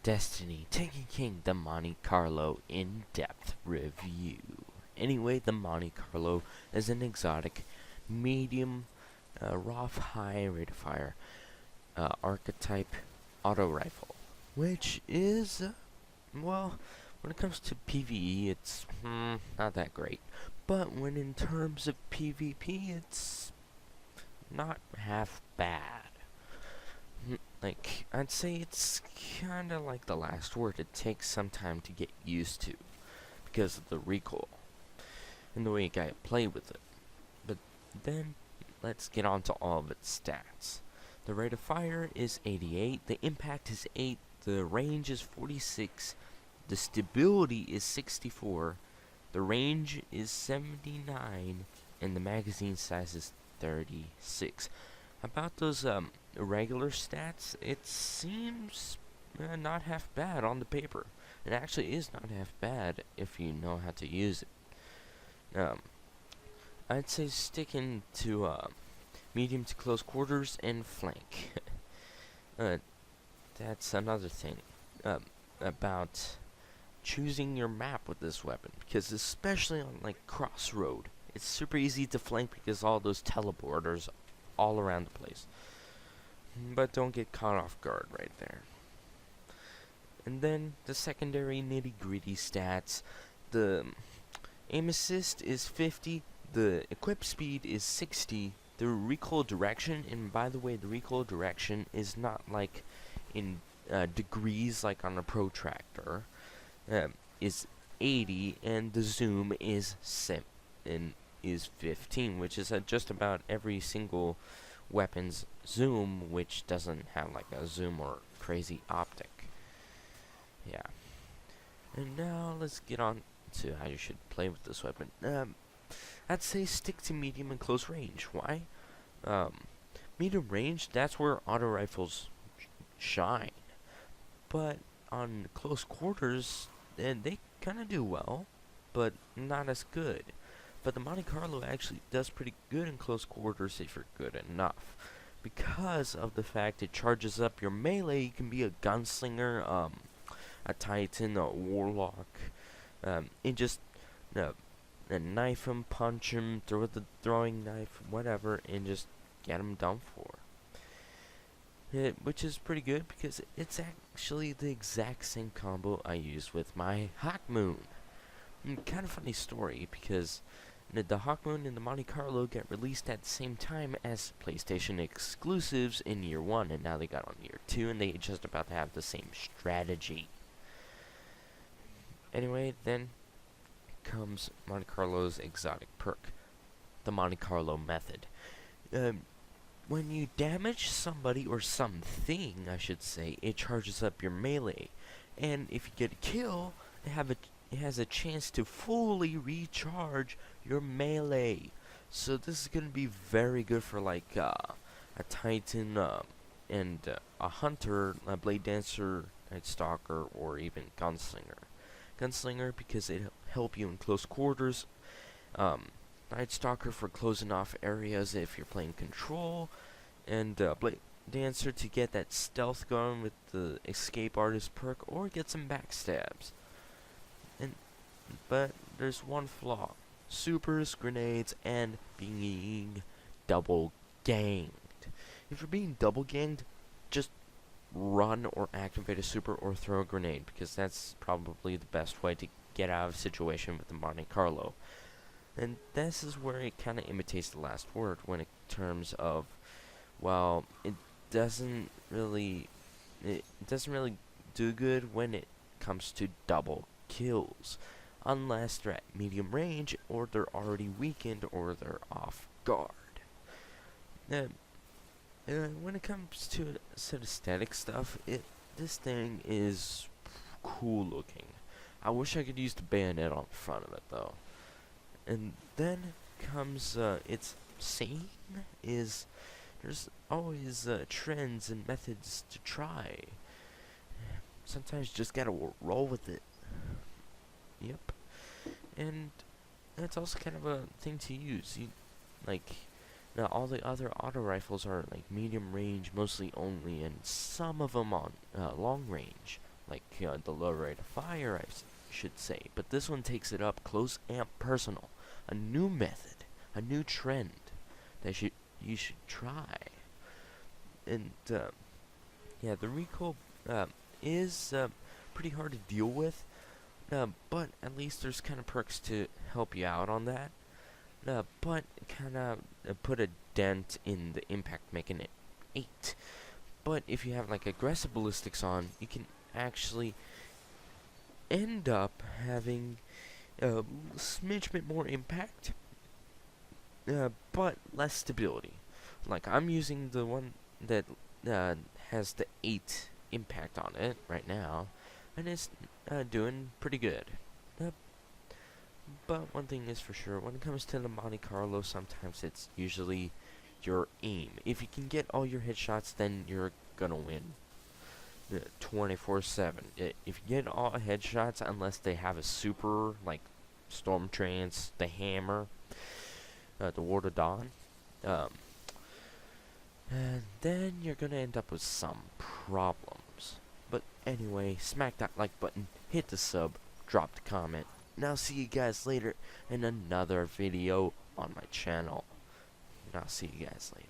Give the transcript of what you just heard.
Destiny, Taken King, the Monte Carlo in-depth review. Anyway, the Monte Carlo is an exotic, medium, ROF high rate of fire archetype auto rifle, which is, well, when it comes to PvE, it's not that great. But when in terms of PvP, it's not half bad. Like, I'd say it's kinda like the last word. It takes some time to get used to because of the recoil and the way you gotta play with it. But then, let's get on to all of its stats. The rate of fire is 88, the impact is 8, the range is 46, the stability is 64, the range is 79, and the magazine size is 36. About those regular stats, it seems not half bad on the paper. It actually is not half bad if you know how to use it. I'd say sticking to medium to close quarters and flank. That's another thing about choosing your map with this weapon, because especially on like Crossroad, it's super easy to flank because all those teleporters all around the place. But don't get caught off guard right there. And then the secondary nitty-gritty stats. The aim assist is 50, the equip speed is 60, the recoil direction, and by the way, the recoil direction is not like in degrees like on a protractor, is 80, and the zoom is 15, which is just about every single weapon's zoom, which doesn't have like a zoom or crazy optic. Yeah. And now let's get on to how you should play with this weapon. I'd say stick to medium and close range. Why? Medium range, that's where auto rifles shine. But on close quarters, they kind of do well, but not as good. But the Monte Carlo actually does pretty good in close quarters if you're good enough. Because of the fact it charges up your melee, you can be a gunslinger, a titan, a warlock, and just knife him, punch him, throw the throwing knife, whatever, and just get him done for. Which is pretty good because it's actually the exact same combo I use with my Hawk Moon. Kind of funny story because the Hawk Moon and the Monte Carlo get released at the same time as PlayStation exclusives in year 1, and now they got on year 2, and they just about to have the same strategy. Anyway, then comes Monte Carlo's exotic perk, the Monte Carlo method. When you damage somebody or something, I should say, it charges up your melee, and if you get a kill, it has a chance to fully recharge your melee. So this is going to be very good for like a Titan and a Hunter, a Blade Dancer, Night Stalker, or even Gunslinger. Gunslinger because it'll help you in close quarters. Night Stalker for closing off areas if you're playing Control. And Blade Dancer to get that stealth going with the Escape Artist perk or get some backstabs. But there's one flaw: supers, grenades, and being double ganged. If you're being double ganged, just run or activate a super or throw a grenade, because that's probably the best way to get out of a situation with the Monte Carlo. And this is where it kind of imitates the last word when in terms of, well, it doesn't really do good when it comes to double kills, unless they're at medium range, or they're already weakened, or they're off guard. When it comes to some aesthetic stuff, this thing is cool looking. I wish I could use the bayonet on the front of it, though. And then comes its saying is, there's always trends and methods to try. Sometimes you just gotta roll with it. Yep. And that's also kind of a thing to use. Now all the other auto rifles are like medium range mostly only, and some of them on long range, like the low rate of fire, should say. But this one takes it up close and personal, a new method, a new trend that you should try. And yeah, the recoil is pretty hard to deal with, but at least there's kind of perks to help you out on that. But kind of put a dent in the impact, making it 8. But if you have like aggressive ballistics on, you can actually end up having a smidge bit more impact, but less stability. Like I'm using the one that has the 8 impact on it right now, and it's doing pretty good. But one thing is for sure, when it comes to the Monte Carlo, sometimes it's usually your aim. If you can get all your headshots, then you're gonna win 24/7. If you get all headshots, unless they have a super, like Storm Trance, the Hammer, the Ward of Dawn, and then you're gonna end up with some problems. But anyway, smack that like button, hit the sub, drop the comment, and I'll see you guys later in another video on my channel. And I'll see you guys later.